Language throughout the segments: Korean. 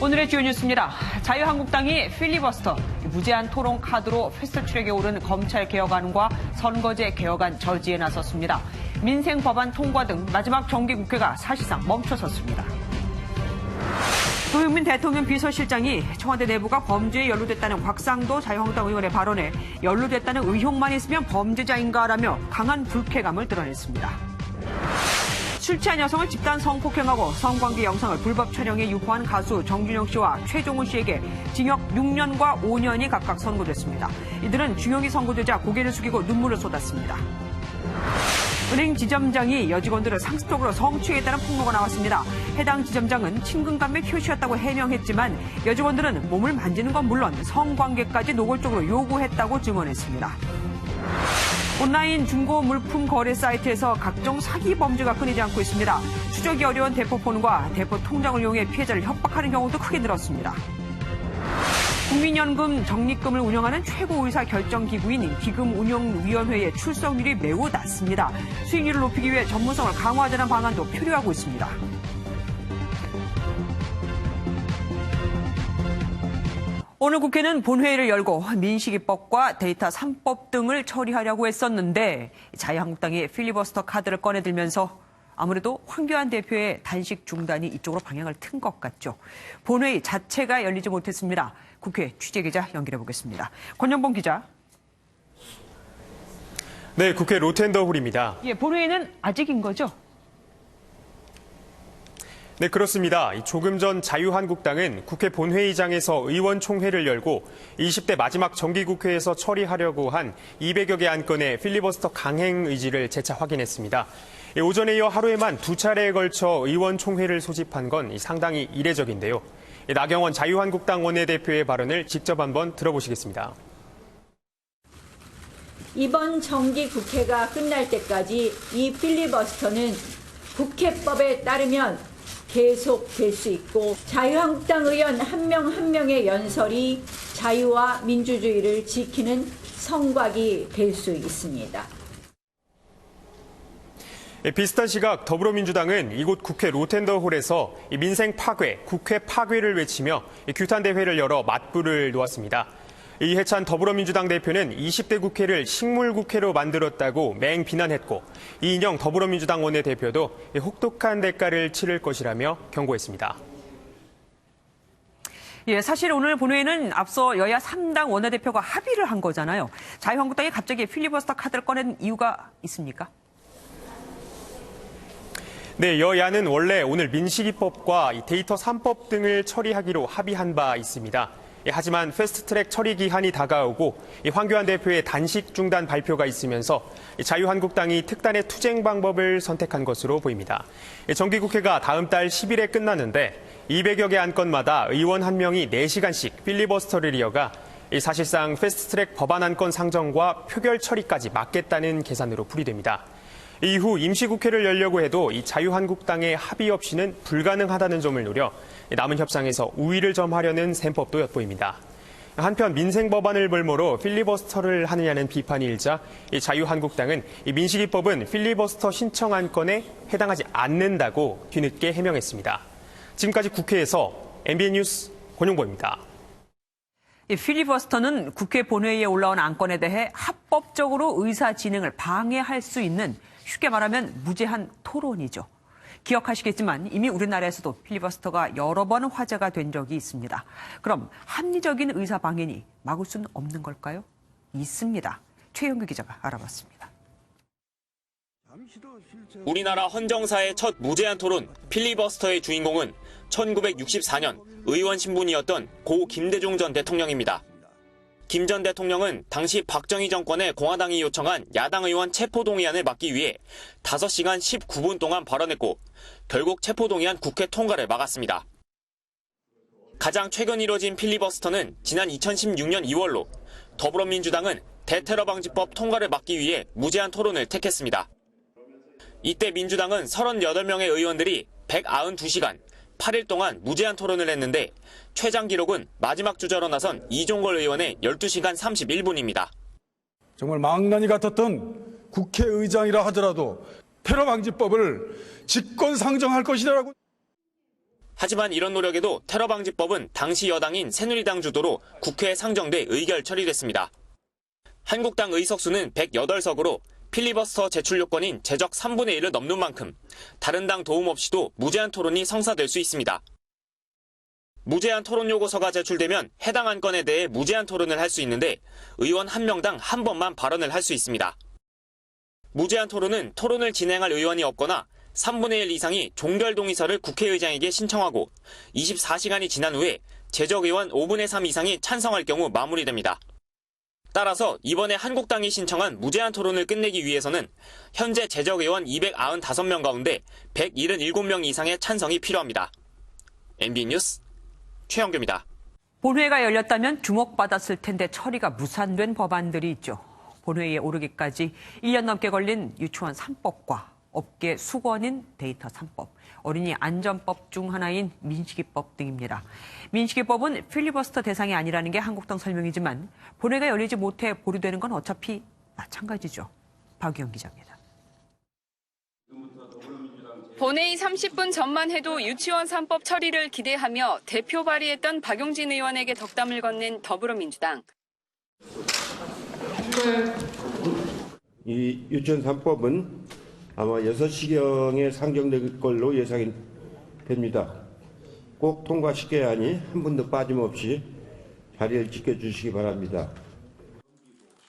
오늘의 주요 뉴스입니다. 자유한국당이 필리버스터, 무제한 토론 카드로 패스트트랙에 오른 검찰 개혁안과 선거제 개혁안 저지에 나섰습니다. 민생 법안 통과 등 마지막 정기국회가 사실상 멈춰섰습니다. 노영민 대통령 비서실장이 청와대 내부가 범죄에 연루됐다는 곽상도 자유한국당 의원의 발언에 연루됐다는 의혹만 있으면 범죄자인가라며 강한 불쾌감을 드러냈습니다. 술 취한 여성을 집단 성폭행하고 성관계 영상을 불법 촬영해 유포한 가수 정준영 씨와 최종훈 씨에게 징역 6년과 5년이 각각 선고됐습니다. 이들은 징역이 선고되자 고개를 숙이고 눈물을 쏟았습니다. 은행 지점장이 여직원들을 상습적으로 성추행했다는 폭로가 나왔습니다. 해당 지점장은 친근감의 표시였다고 해명했지만 여직원들은 몸을 만지는 건 물론 성관계까지 노골적으로 요구했다고 증언했습니다. 온라인 중고 물품 거래 사이트에서 각종 사기 범죄가 끊이지 않고 있습니다. 추적이 어려운 대포폰과 대포 통장을 이용해 피해자를 협박하는 경우도 크게 늘었습니다. 국민연금 적립금을 운영하는 최고의사 결정기구인 기금운용위원회의 출석률이 매우 낮습니다. 수익률을 높이기 위해 전문성을 강화하자는 방안도 표류하고 있습니다. 오늘 국회는 본회의를 열고 민식이법과 데이터 3법 등을 처리하려고 했었는데 자유한국당이 필리버스터 카드를 꺼내들면서 아무래도 황교안 대표의 단식 중단이 이쪽으로 방향을 튼 것 같죠. 본회의 자체가 열리지 못했습니다. 국회 취재기자 연결해 보겠습니다. 권영봉 기자. 네, 국회 로텐더홀입니다. 예, 본회의는 아직인 거죠? 네, 그렇습니다. 조금 전 자유한국당은 국회 본회의장에서 의원총회를 열고 20대 마지막 정기국회에서 처리하려고 한 200여 개 안건의 필리버스터 강행 의지를 재차 확인했습니다. 오전에 이어 하루에만 두 차례에 걸쳐 의원총회를 소집한 건 상당히 이례적인데요. 나경원 자유한국당 원내대표의 발언을 직접 한번 들어보시겠습니다. 이번 정기국회가 끝날 때까지 이 필리버스터는 국회법에 따르면 계속될 수 있고 자유한국당 의원 한 명 한 명의 연설이 자유와 민주주의를 지키는 성곽이 될 수 있습니다. 비슷한 시각 더불어민주당은 이곳 국회 로텐더홀에서 민생 파괴, 국회 파괴를 외치며 규탄대회를 열어 맞불을 놓았습니다. 이해찬 더불어민주당 대표는 20대 국회를 식물국회로 만들었다고 맹 비난했고 이인영 더불어민주당 원내대표도 혹독한 대가를 치를 것이라며 경고했습니다. 예, 사실 오늘 본회의는 앞서 여야 3당 원내대표가 합의를 한 거잖아요. 자유한국당이 갑자기 필리버스터 카드를 꺼낸 이유가 있습니까? 네, 여야는 원래 오늘 민식이법과 데이터 3법 등을 처리하기로 합의한 바 있습니다. 하지만 패스트트랙 처리 기한이 다가오고 황교안 대표의 단식 중단 발표가 있으면서 자유한국당이 특단의 투쟁 방법을 선택한 것으로 보입니다. 정기국회가 다음 달 10일에 끝나는데 200여 개 안건마다 의원 한 명이 4시간씩 필리버스터를 이어가 사실상 패스트트랙 법안 안건 상정과 표결 처리까지 막겠다는 계산으로 풀이됩니다. 이후 임시국회를 열려고 해도 이 자유한국당의 합의 없이는 불가능하다는 점을 노려 남은 협상에서 우위를 점하려는 셈법도 엿보입니다. 한편 민생 법안을 볼모로 필리버스터를 하느냐는 비판이 일자 자유한국당은 이 민식이법은 필리버스터 신청 안건에 해당하지 않는다고 뒤늦게 해명했습니다. 지금까지 국회에서 MBN 뉴스 권용보입니다. 필리버스터는 국회 본회의에 올라온 안건에 대해 합법적으로 의사 진행을 방해할 수 있는 쉽게 말하면 무제한 토론이죠. 기억하시겠지만 이미 우리나라에서도 필리버스터가 여러 번 화제가 된 적이 있습니다. 그럼 합리적인 의사 방해니 막을 수는 없는 걸까요? 있습니다. 최영규 기자가 알아봤습니다. 우리나라 헌정사의 첫 무제한 토론 필리버스터의 주인공은 1964년 의원 신분이었던 고 김대중 전 대통령입니다. 김 전 대통령은 당시 박정희 정권의 공화당이 요청한 야당 의원 체포동의안을 막기 위해 5시간 19분 동안 발언했고 결국 체포동의안 국회 통과를 막았습니다. 가장 최근 이뤄진 필리버스터는 지난 2016년 2월로 더불어민주당은 대테러방지법 통과를 막기 위해 무제한 토론을 택했습니다. 이때 민주당은 38명의 의원들이 192시간, 8일 동안 무제한 토론을 했는데 최장 기록은 마지막 주자로 나선 이종걸 의원의 12시간 31분입니다. 정말 망나니 같았던 국회의장이라 하더라도 테러 방지법을 직권 상정할 것이라고. 하지만 이런 노력에도 테러방지법은 당시 여당인 새누리당 주도로 국회에 상정돼 의결 처리됐습니다. 한국당 의석수는 108석으로 필리버스터 제출 요건인 제적 3분의 1을 넘는 만큼 다른 당 도움 없이도 무제한 토론이 성사될 수 있습니다. 무제한 토론 요구서가 제출되면 해당 안건에 대해 무제한 토론을 할 수 있는데 의원 1명당 한 번만 발언을 할 수 있습니다. 무제한 토론은 토론을 진행할 의원이 없거나 3분의 1 이상이 종결 동의서를 국회의장에게 신청하고 24시간이 지난 후에 제적 의원 5분의 3 이상이 찬성할 경우 마무리됩니다. 따라서 이번에 한국당이 신청한 무제한 토론을 끝내기 위해서는 현재 제적 의원 295명 가운데 177명 이상의 찬성이 필요합니다. MBN 뉴스 최영규입니다. 본회의가 열렸다면 주목받았을 텐데 처리가 무산된 법안들이 있죠. 본회의에 오르기까지 1년 넘게 걸린 유치원 3법과 업계 수건인 데이터 3법, 어린이 안전법 중 하나인 민식이법 등입니다. 민식이법은 필리버스터 대상이 아니라는 게 한국당 설명이지만 본회의가 열리지 못해 보류되는 건 어차피 마찬가지죠. 박유영 기자입니다. 본회의 30분 전만 해도 유치원 3법 처리를 기대하며 대표 발의했던 박용진 의원에게 덕담을 건넨 더불어민주당. 이 유치원 3법은 아마 6시경에 상정될 걸로 예상이 됩니다. 꼭 통과시켜야 하니 한 분도 빠짐없이 자리를 지켜주시기 바랍니다.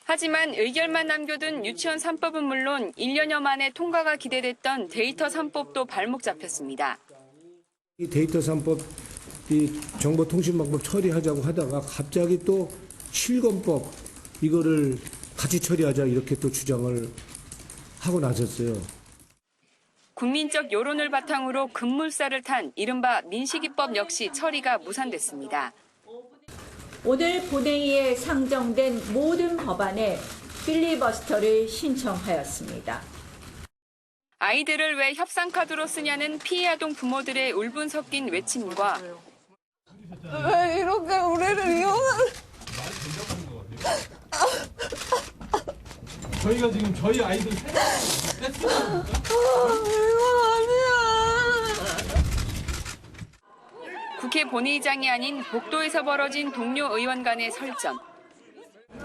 하지만 의결만 남겨둔 유치원 3법은 물론 1년여 만에 통과가 기대됐던 데이터 3법도 발목 잡혔습니다. 이 데이터 3법, 이 정보통신망법 처리하자고 하다가 갑자기 또 실검법 이거를 같이 처리하자 이렇게 또 주장을 하고 나섰어요. 국민적 여론을 바탕으로 급물살을 탄 이른바 민식이법 역시 처리가 무산됐습니다. 오늘 본회의에 상정된 모든 법안에 필리버스터를 신청하였습니다. 아이들을 왜 협상카드로 쓰냐는 피해 아동 부모들의 울분 섞인 외침과 왜 이렇게 우리를 이용하는... 저희가 지금 저희 아이들 뺐습니다. 이건 아니야. 국회 본회의장이 아닌 복도에서 벌어진 동료 의원 간의 설전.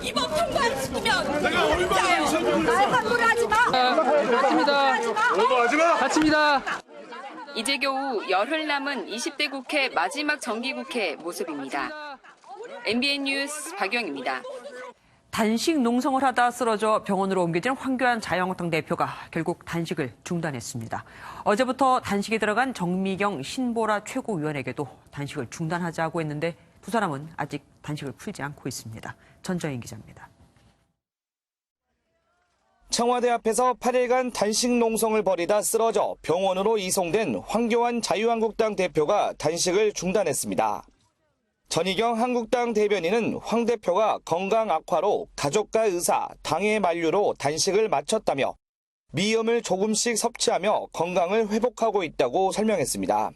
이 법 통과시키면 내가 얼마나 말 함부로 하지 마. 같습니다. 이제 겨우 열흘 남은 20대 국회 마지막 정기국회 모습입니다. MBN 뉴스 박영입니다. 단식 농성을 하다 쓰러져 병원으로 옮겨진 황교안 자유한국당 대표가 결국 단식을 중단했습니다. 어제부터 단식에 들어간 정미경 신보라 최고위원에게도 단식을 중단하자고 했는데 두 사람은 아직 단식을 풀지 않고 있습니다. 전정인 기자입니다. 청와대 앞에서 8일간 단식 농성을 벌이다 쓰러져 병원으로 이송된 황교안 자유한국당 대표가 단식을 중단했습니다. 전희경 한국당 대변인은 황 대표가 건강 악화로 가족과 의사, 당의 만류로 단식을 마쳤다며 미염을 조금씩 섭취하며 건강을 회복하고 있다고 설명했습니다.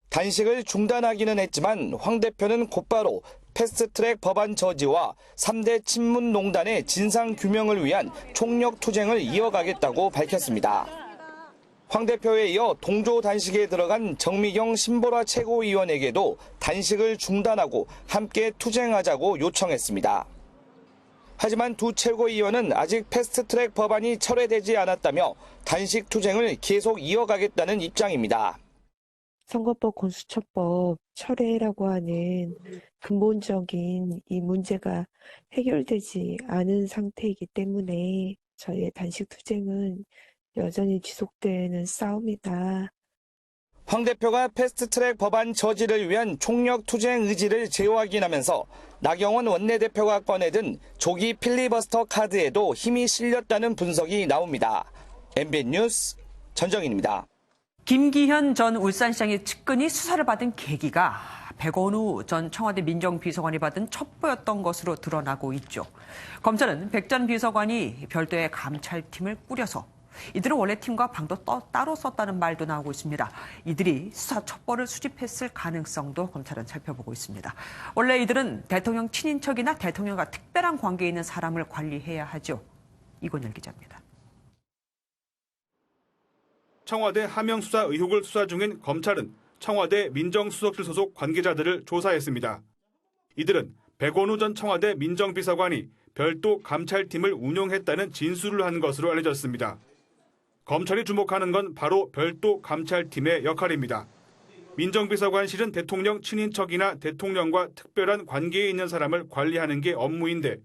단식을 중단하기는 했지만 황 대표는 곧바로 패스트트랙 법안 저지와 3대 친문농단의 진상규명을 위한 총력투쟁을 이어가겠다고 밝혔습니다. 황 대표에 이어 동조 단식에 들어간 정미경 신보라 최고위원에게도 단식을 중단하고 함께 투쟁하자고 요청했습니다. 하지만 두 최고위원은 아직 패스트트랙 법안이 철회되지 않았다며 단식 투쟁을 계속 이어가겠다는 입장입니다. 선거법, 공수처법 철회라고 하는 근본적인 이 문제가 해결되지 않은 상태이기 때문에 저희의 단식 투쟁은 여전히 지속되는 싸움이다. 황 대표가 패스트트랙 법안 저지를 위한 총력 투쟁 의지를 재확인하면서 나경원 원내대표가 꺼내든 조기 필리버스터 카드에도 힘이 실렸다는 분석이 나옵니다. MBN 뉴스 전정인입니다. 김기현 전 울산시장의 측근이 수사를 받은 계기가 백원우 전 청와대 민정비서관이 받은 첩보였던 것으로 드러나고 있죠. 검찰은 백 전 비서관이 별도의 감찰팀을 꾸려서 이들은 원래 팀과 방도 따로 썼다는 말도 나오고 있습니다. 이들이 수사 첩보를 수집했을 가능성도 검찰은 살펴보고 있습니다. 원래 이들은 대통령 친인척이나 대통령과 특별한 관계에 있는 사람을 관리해야 하죠. 이권열 기자입니다. 청와대 하명수사 의혹을 수사 중인 검찰은 청와대 민정수석실 소속 관계자들을 조사했습니다. 이들은 백원우 전 청와대 민정비서관이 별도 감찰팀을 운영했다는 진술을 한 것으로 알려졌습니다. 검찰이 주목하는 건 바로 별도 감찰팀의 역할입니다. 민정비서관실은 대통령 친인척이나 대통령과 특별한 관계에 있는 사람을 관리하는 게 업무인데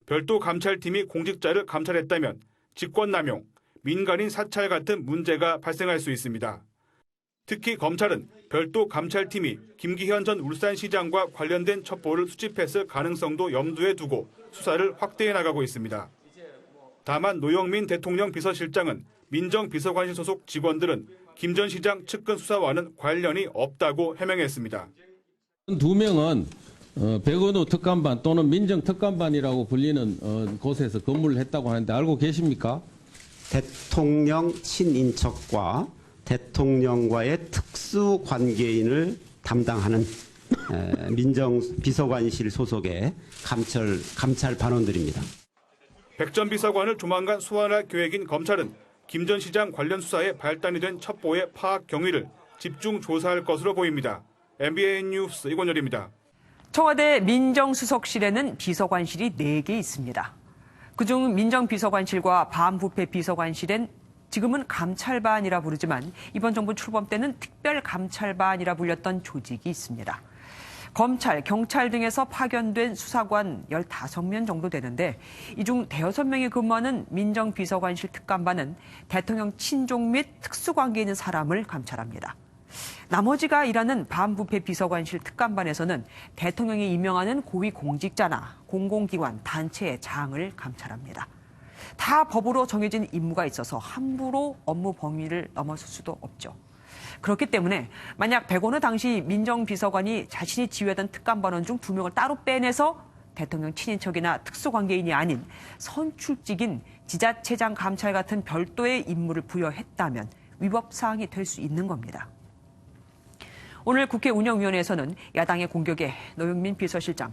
별도 감찰팀이 공직자를 감찰했다면 직권남용, 민간인 사찰 같은 문제가 발생할 수 있습니다. 특히 검찰은 별도 감찰팀이 김기현 전 울산시장과 관련된 첩보를 수집했을 가능성도 염두에 두고 수사를 확대해 나가고 있습니다. 다만 노영민 대통령 비서실장은 민정비서관실 소속 직원들은 김 전 시장 측근 수사와는 관련이 없다고 해명했습니다. 2명은 백원우 특감반 또는 민정특감반이라고 불리는 곳에서 근무를 했다고 하는데 알고 계십니까? 대통령 친인척과 대통령과의 특수 관계인을 담당하는 민정비서관실 소속의 감찰 반원들입니다. 백 전 비서관을 조만간 소환할 계획인 검찰은 김 전 시장 관련 수사에 발단이 된 첩보의 파악 경위를 집중 조사할 것으로 보입니다. MBN 뉴스 이권열입니다. 청와대 민정수석실에는 비서관실이 4개 있습니다. 그중 민정비서관실과 반부패 비서관실엔 지금은 감찰반이라 부르지만 이번 정부 출범 때는 특별감찰반이라 불렸던 조직이 있습니다. 검찰, 경찰 등에서 파견된 수사관 15명 정도 되는데 이 중 5명이 근무하는 민정비서관실 특감반은 대통령 친족 및 특수관계 있는 사람을 감찰합니다. 나머지가 일하는 반부패 비서관실 특감반에서는 대통령이 임명하는 고위공직자나 공공기관, 단체의 장을 감찰합니다. 다 법으로 정해진 임무가 있어서 함부로 업무 범위를 넘어설 수도 없죠. 그렇기 때문에 만약 백원우 당시 민정비서관이 자신이 지휘하던 특감반원 중 2명을 따로 빼내서 대통령 친인척이나 특수관계인이 아닌 선출직인 지자체장 감찰 같은 별도의 임무를 부여했다면 위법사항이 될 수 있는 겁니다. 오늘 국회 운영위원회에서는 야당의 공격에 노영민 비서실장,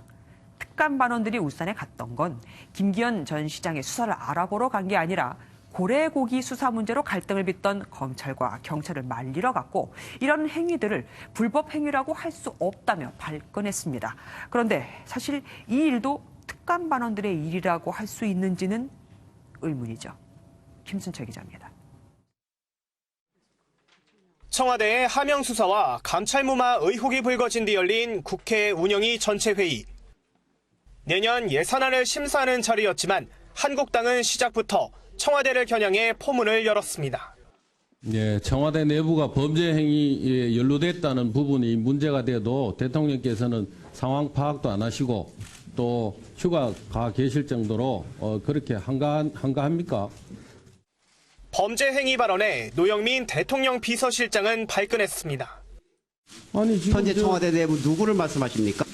특감반원들이 울산에 갔던 건 김기현 전 시장의 수사를 알아보러 간 게 아니라 고래고기 수사 문제로 갈등을 빚던 검찰과 경찰을 말리러 갔고 이런 행위들을 불법 행위라고 할 수 없다며 발끈했습니다. 그런데 사실 이 일도 특감반원들의 일이라고 할 수 있는지는 의문이죠. 김순철 기자입니다. 청와대의 하명 수사와 감찰무마 의혹이 불거진 뒤 열린 국회 운영위 전체회의. 내년 예산안을 심사하는 자리였지만 한국당은 시작부터 청와대를 겨냥해 포문을 열었습니다. 예, 청와대 내부가 범죄 행위에 연루됐다는 부분이 문제가 돼도 대통령께서는 상황 파악도 안 하시고 또 휴가 가 계실 정도로 그렇게 한가합니까? 범죄 행위 발언에 노영민 대통령 비서실장은 발끈했습니다. 아니 지금 현재 청와대 내부 누구를 말씀하십니까?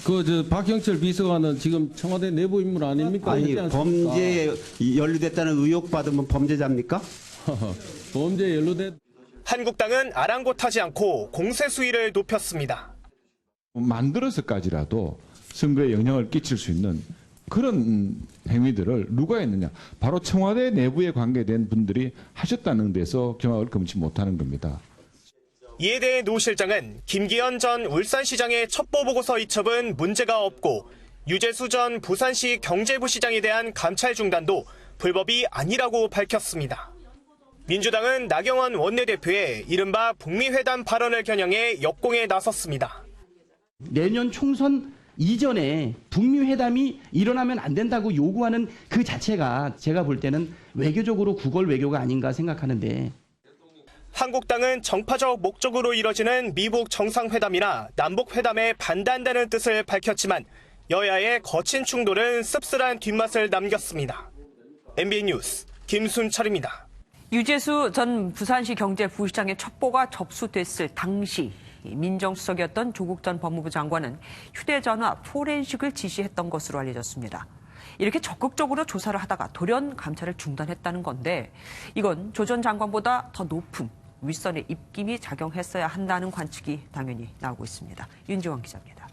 박형철 비서관은 지금 청와대 내부 인물 아닙니까? 아니 범죄에 연루됐다는 의혹 받으면 범죄자입니까? 범죄에 연루됐. 한국당은 아랑곳하지 않고 공세 수위를 높였습니다. 만들어서까지라도 선거에 영향을 끼칠 수 있는 그런 행위들을 누가 했느냐? 바로 청와대 내부에 관계된 분들이 하셨다는 데서 경악을 금치 못하는 겁니다. 이에 대해 노 실장은 김기현 전 울산시장의 첩보보고서 이첩은 문제가 없고 유재수 전 부산시 경제부시장에 대한 감찰 중단도 불법이 아니라고 밝혔습니다. 민주당은 나경원 원내대표의 이른바 북미회담 발언을 겨냥해 역공에 나섰습니다. 내년 총선 이전에 북미회담이 일어나면 안 된다고 요구하는 그 자체가 제가 볼 때는 외교적으로 구걸 외교가 아닌가 생각하는데. 한국당은 정파적 목적으로 이뤄지는 미북 정상회담이나 남북회담에 반대한다는 뜻을 밝혔지만 여야의 거친 충돌은 씁쓸한 뒷맛을 남겼습니다. MBN 뉴스 김순철입니다. 유재수 전 부산시 경제부시장의 첩보가 접수됐을 당시 민정수석이었던 조국 전 법무부 장관은 휴대전화 포렌식을 지시했던 것으로 알려졌습니다. 이렇게 적극적으로 조사를 하다가 돌연 감찰을 중단했다는 건데 이건 조 전 장관보다 더 높은 윗선의 입김이 작용했어야 한다는 관측이 당연히 나오고 있습니다. 윤지원 기자입니다.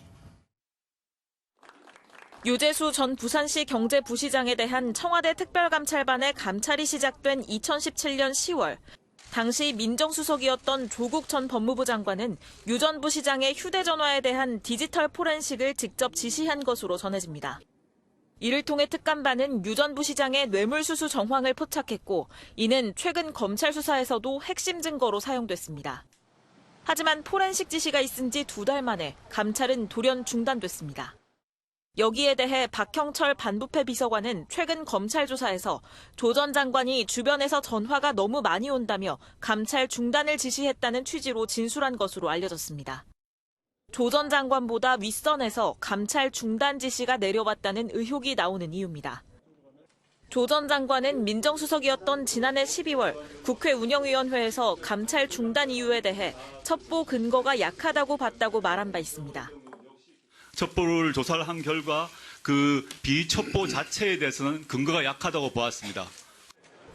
유재수 전 부산시 경제부시장에 대한 청와대 특별감찰반의 감찰이 시작된 2017년 10월 당시 민정수석이었던 조국 전 법무부 장관은 유 전 부시장의 휴대전화에 대한 디지털 포렌식을 직접 지시한 것으로 전해집니다. 이를 통해 특감반은 유 전 부시장의 뇌물수수 정황을 포착했고 이는 최근 검찰 수사에서도 핵심 증거로 사용됐습니다. 하지만 포렌식 지시가 있은 지 2달 만에 감찰은 돌연 중단됐습니다. 여기에 대해 박형철 반부패 비서관은 최근 검찰 조사에서 조 전 장관이 주변에서 전화가 너무 많이 온다며 감찰 중단을 지시했다는 취지로 진술한 것으로 알려졌습니다. 조 전 장관보다 윗선에서 감찰 중단 지시가 내려왔다는 의혹이 나오는 이유입니다. 조 전 장관은 민정수석이었던 지난해 12월 국회 운영위원회에서 감찰 중단 이유에 대해 첩보 근거가 약하다고 봤다고 말한 바 있습니다. 첩보를 조사를 한 결과 그 비첩보 자체에 대해서는 근거가 약하다고 보았습니다.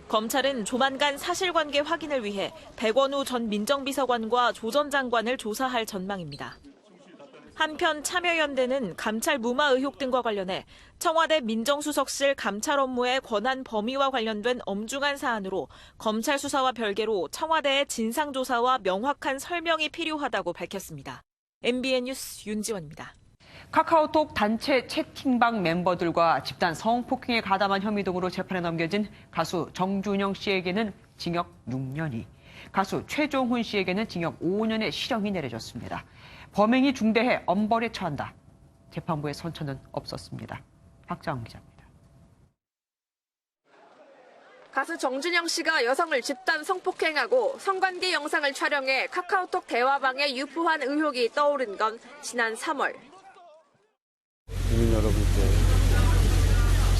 검찰은 조만간 사실관계 확인을 위해 백원우 전 민정비서관과 조 전 장관을 조사할 전망입니다. 한편 참여연대는 감찰 무마 의혹 등과 관련해 청와대 민정수석실 감찰 업무의 권한 범위와 관련된 엄중한 사안으로 검찰 수사와 별개로 청와대의 진상조사와 명확한 설명이 필요하다고 밝혔습니다. MBN 뉴스 윤지원입니다. 카카오톡 단체 채팅방 멤버들과 집단 성폭행에 가담한 혐의 등으로 재판에 넘겨진 가수 정준영 씨에게는 징역 6년이, 가수 최종훈 씨에게는 징역 5년의 실형이 내려졌습니다. 범행이 중대해 엄벌에 처한다. 재판부의 선처는 없었습니다. 박자원 기자입니다. 가수 정준영 씨가 여성을 집단 성폭행하고 성관계 영상을 촬영해 카카오톡 대화방에 유포한 의혹이 떠오른 건 지난 3월. 국민 여러분께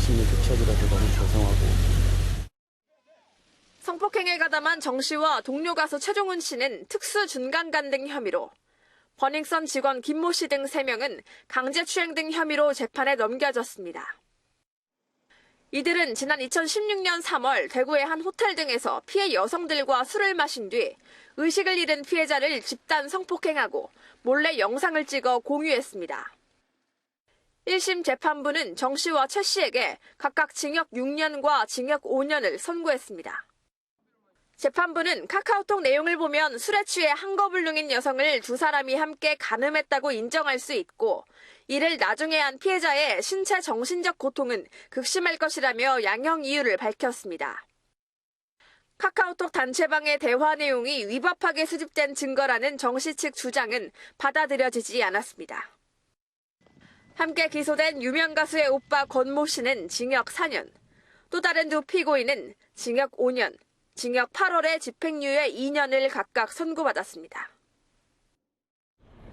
심리 끼쳐드려서 너무 죄송하고. 성폭행에 가담한 정 씨와 동료 가수 최종훈 씨는 특수 준강간 등 혐의로, 버닝썬 직원 김모 씨 등 3명은 강제추행 등 혐의로 재판에 넘겨졌습니다. 이들은 지난 2016년 3월 대구의 한 호텔 등에서 피해 여성들과 술을 마신 뒤 의식을 잃은 피해자를 집단 성폭행하고 몰래 영상을 찍어 공유했습니다. 1심 재판부는 정 씨와 최 씨에게 각각 징역 6년과 징역 5년을 선고했습니다. 재판부는 카카오톡 내용을 보면 술에 취해 한거불능인 여성을 두 사람이 함께 간음했다고 인정할 수 있고, 이를 나중에 한 피해자의 신체 정신적 고통은 극심할 것이라며 양형 이유를 밝혔습니다. 카카오톡 단체방의 대화 내용이 위법하게 수집된 증거라는 정 씨 측 주장은 받아들여지지 않았습니다. 함께 기소된 유명 가수의 오빠 권모 씨는 징역 4년, 또 다른 두 피고인은 징역 5년, 징역 8월에 집행유예 2년을 각각 선고받았습니다.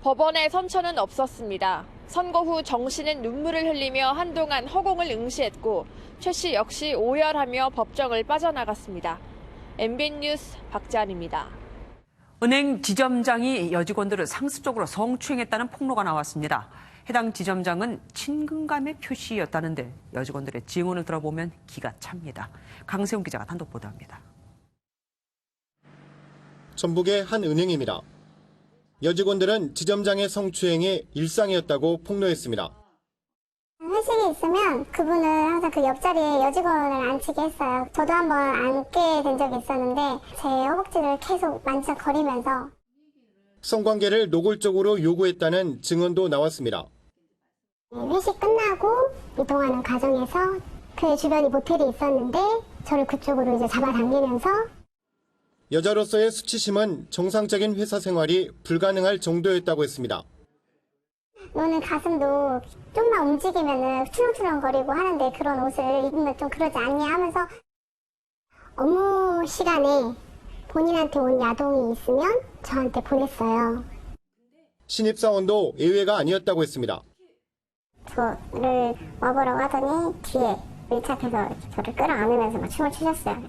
법원의 선처는 없었습니다. 선고 후 정 씨는 눈물을 흘리며 한동안 허공을 응시했고, 최 씨 역시 오열하며 법정을 빠져나갔습니다. MBN 뉴스 박지안입니다. 은행 지점장이 여직원들을 상습적으로 성추행했다는 폭로가 나왔습니다. 해당 지점장은 친근감의 표시였다는데 여직원들의 증언을 들어보면 기가 찹니다. 강세훈 기자가 단독 보도합니다. 전북의 한 은행입니다. 여직원들은 지점장의 성추행이 일상이었다고 폭로했습니다. 회식이 있으면 그분은 항상 그 옆자리에 여직원을 앉히게 했어요. 저도 한번 앉게 된 적이 있었는데 제 허벅지를 계속 만지작거리면서 성관계를 노골적으로 요구했다는 증언도 나왔습니다. 회식 끝나고 이동하는 과정에서 그 주변이 모텔이 있었는데 저를 그쪽으로 이제 잡아당기면서 여자로서의 수치심은 정상적인 회사 생활이 불가능할 정도였다고 했습니다. 너는 가슴도 좀만 움직이면 출렁출렁거리고 하는데 그런 옷을 입으면 좀 그러지 않냐 하면서 업무 시간에 본인한테 온 야동이 있으면 저한테 보냈어요. 신입사원도 예외가 아니었다고 했습니다. 저를 와보라고 하더니 뒤에 밀착해서 저를 끌어안으면서 막 춤을 추셨어요.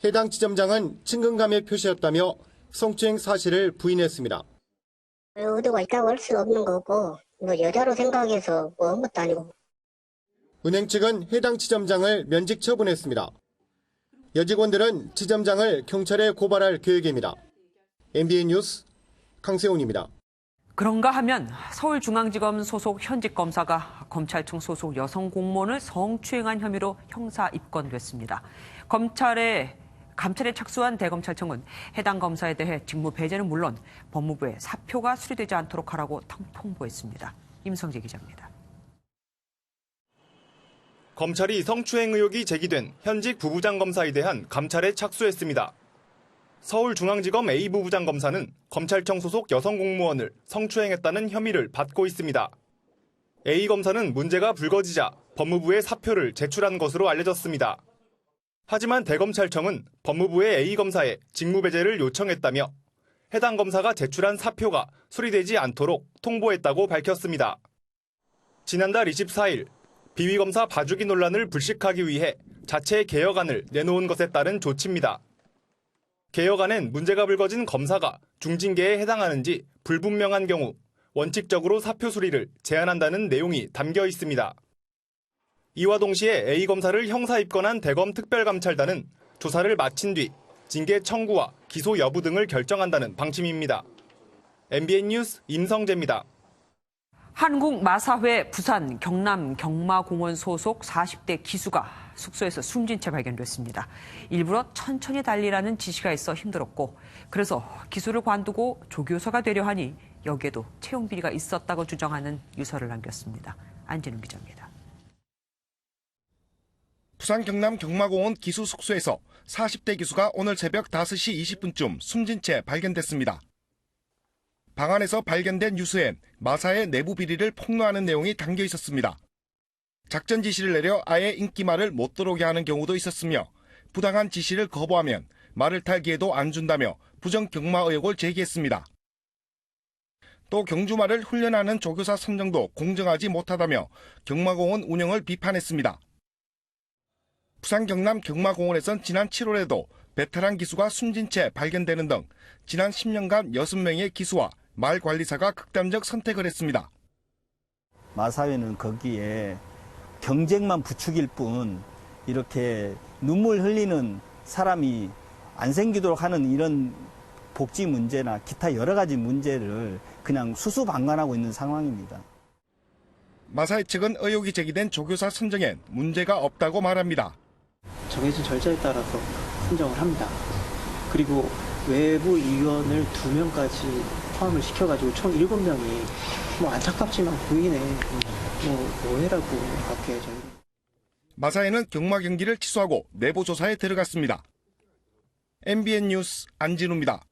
해당 지점장은 친근감의 표시였다며 성추행 사실을 부인했습니다. 의도가 있다고 할 수 없는 거고 뭐 여자로 생각해서 뭐 아무것도 아니고. 은행 측은 해당 지점장을 면직 처분했습니다. 여직원들은 지점장을 경찰에 고발할 계획입니다. MBN 뉴스 강세훈입니다. 그런가 하면 서울중앙지검 소속 현직 검사가 검찰청 소속 여성 공무원을 성추행한 혐의로 형사 입건됐습니다. 검찰의 감찰에 착수한 대검찰청은 해당 검사에 대해 직무 배제는 물론 법무부에 사표가 수리되지 않도록 하라고 통보했습니다. 임성재 기자입니다. 검찰이 성추행 의혹이 제기된 현직 부부장 검사에 대한 감찰에 착수했습니다. 서울중앙지검 A 부부장 검사는 검찰청 소속 여성 공무원을 성추행했다는 혐의를 받고 있습니다. A 검사는 문제가 불거지자 법무부에 사표를 제출한 것으로 알려졌습니다. 하지만 대검찰청은 법무부에 A 검사에 직무배제를 요청했다며 해당 검사가 제출한 사표가 수리되지 않도록 통보했다고 밝혔습니다. 지난달 24일 비위검사 봐주기 논란을 불식하기 위해 자체 개혁안을 내놓은 것에 따른 조치입니다. 개혁안엔 문제가 불거진 검사가 중징계에 해당하는지 불분명한 경우 원칙적으로 사표 수리를 제한한다는 내용이 담겨 있습니다. 이와 동시에 A 검사를 형사 입건한 대검 특별감찰단은 조사를 마친 뒤 징계 청구와 기소 여부 등을 결정한다는 방침입니다. MBN 뉴스 임성재입니다. 한국마사회 부산 경남 경마공원 소속 40대 기수가 숙소에서 숨진 채 발견됐습니다. 일부러 천천히 달리라는 지시가 있어 힘들었고 그래서 기수를 관두고 조교사가 되려 하니 여기에도 채용 비리가 있었다고 주장하는 유서를 남겼습니다. 안진웅 기자입니다. 부산 경남 경마공원 기수 숙소에서 40대 기수가 오늘 새벽 5시 20분쯤 숨진 채 발견됐습니다. 방 안에서 발견된 유서엔 마사의 내부 비리를 폭로하는 내용이 담겨 있었습니다. 작전 지시를 내려 아예 인기말을 못 들어오게 하는 경우도 있었으며 부당한 지시를 거부하면 말을 탈 기회도 안 준다며 부정 경마 의혹을 제기했습니다. 또 경주말을 훈련하는 조교사 선정도 공정하지 못하다며 경마공원 운영을 비판했습니다. 부산 경남 경마공원에선 지난 7월에도 베테랑 기수가 숨진 채 발견되는 등 지난 10년간 6명의 기수와 말관리사가 극단적 선택을 했습니다. 마사회는 거기에 경쟁만 부추길 뿐 이렇게 눈물 흘리는 사람이 안 생기도록 하는 이런 복지 문제나 기타 여러 가지 문제를 그냥 수수방관하고 있는 상황입니다. 마사회 측은 의혹이 제기된 조교사 선정엔 문제가 없다고 말합니다. 정해진 절차에 따라서 선정을 합니다. 그리고 외부 위원을 2명까지 포함을 시켜가지고 총 7명이 안타깝지만 부인의 오해라고 그렇게 저희. 마사회는 경마 경기를 취소하고 내부 조사에 들어갔습니다. MBN 뉴스 안진우입니다.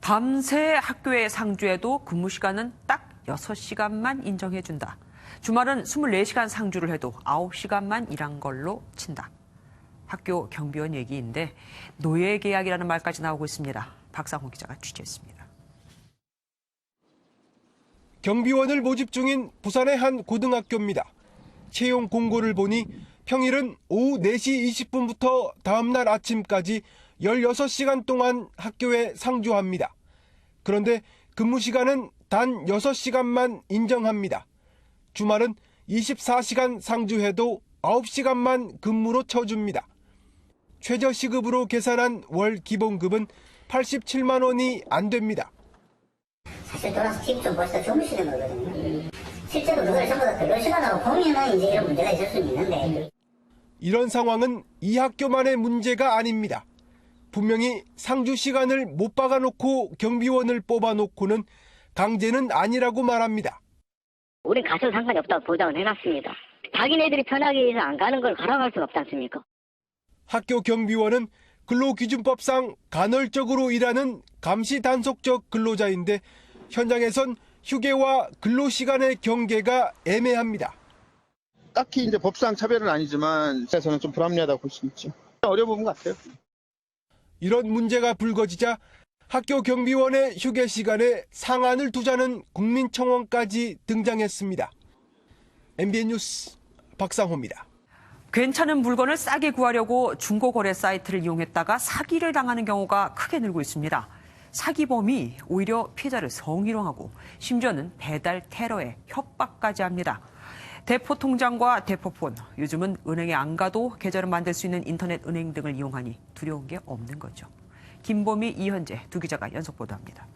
밤새 학교에 상주해도 근무 시간은 딱 6시간만 인정해준다. 주말은 24시간 상주를 해도 9시간만 일한 걸로 친다. 학교 경비원 얘기인데 노예 계약이라는 말까지 나오고 있습니다. 박상호 기자가 취재했습니다. 경비원을 모집 중인 부산의 한 고등학교입니다. 채용 공고를 보니 평일은 오후 4시 20분부터 다음날 아침까지 16시간 동안 학교에 상주합니다. 그런데 근무 시간은 단 6시간만 인정합니다. 주말은 24시간 상주해도 9시간만 근무로 쳐줍니다. 최저시급으로 계산한 월 기본급은 87만 원이 안 됩니다. 사실 돌아서 팁 좀 벌써 주무시는 거거든요. 실제로 그걸 전부 다 근로 시간으로 보면은 이제 이런 문제가 있을 수는 있는데. 이런 상황은 이 학교만의 문제가 아닙니다. 분명히 상주 시간을 못 박아놓고 경비원을 뽑아놓고는 강제는 아니라고 말합니다. 우린 가셔도 상관이 없다고 보장을 해놨습니다. 자기네들이 편하게 해서 안 가는 걸 가라갈 수는 없지 않습니까? 학교 경비원은 근로기준법상 간헐적으로 일하는 감시 단속적 근로자인데 현장에선 휴게와 근로시간의 경계가 애매합니다. 딱히 이제 법상 차별은 아니지만 저는 좀 불합리하다고 볼 수 있죠. 어려운 부분 같아요. 이런 문제가 불거지자 학교 경비원의 휴게 시간에 상한을 두자는 국민청원까지 등장했습니다. MBN 뉴스 박상호입니다. 괜찮은 물건을 싸게 구하려고 중고거래 사이트를 이용했다가 사기를 당하는 경우가 크게 늘고 있습니다. 사기범이 오히려 피해자를 성희롱하고 심지어는 배달 테러에 협박까지 합니다. 대포 통장과 대포폰, 요즘은 은행에 안 가도 계좌를 만들 수 있는 인터넷 은행 등을 이용하니 두려운 게 없는 거죠. 김보미, 이현재 두 기자가 연속 보도합니다.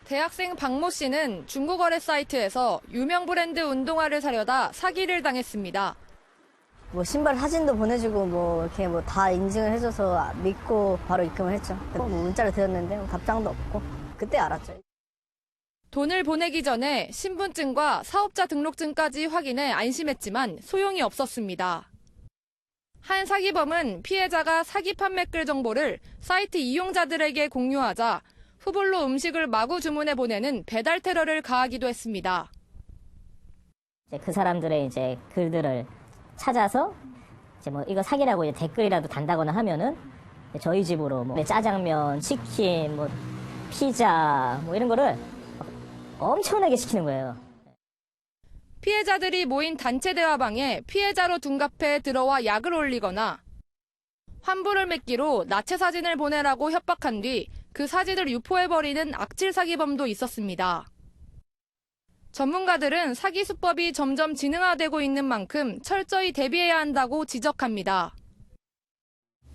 대학생 박모 씨는 중고거래 사이트에서 유명 브랜드 운동화를 사려다 사기를 당했습니다. 뭐 신발 사진도 보내주고 뭐 이렇게 뭐 다 인증을 해줘서 믿고 바로 입금을 했죠. 뭐 문자를 드렸는데 뭐 답장도 없고 그때 알았죠. 돈을 보내기 전에 신분증과 사업자 등록증까지 확인해 안심했지만 소용이 없었습니다. 한 사기범은 피해자가 사기 판매글 정보를 사이트 이용자들에게 공유하자 후불로 음식을 마구 주문해 보내는 배달 테러를 가하기도 했습니다. 그 사람들의 이제 글들을 찾아서 이제 뭐 이거 사기라고 이제 댓글이라도 단다거나 하면은 저희 집으로 뭐 짜장면, 치킨, 뭐 피자 뭐 이런 거를 엄청나게 시키는 거예요. 피해자들이 모인 단체 대화방에 피해자로 둔갑해 들어와 약을 올리거나 환불을 맺기로 나체 사진을 보내라고 협박한 뒤 그 사진을 유포해버리는 악질 사기범도 있었습니다. 전문가들은 사기 수법이 점점 진흥화되고 있는 만큼 철저히 대비해야 한다고 지적합니다.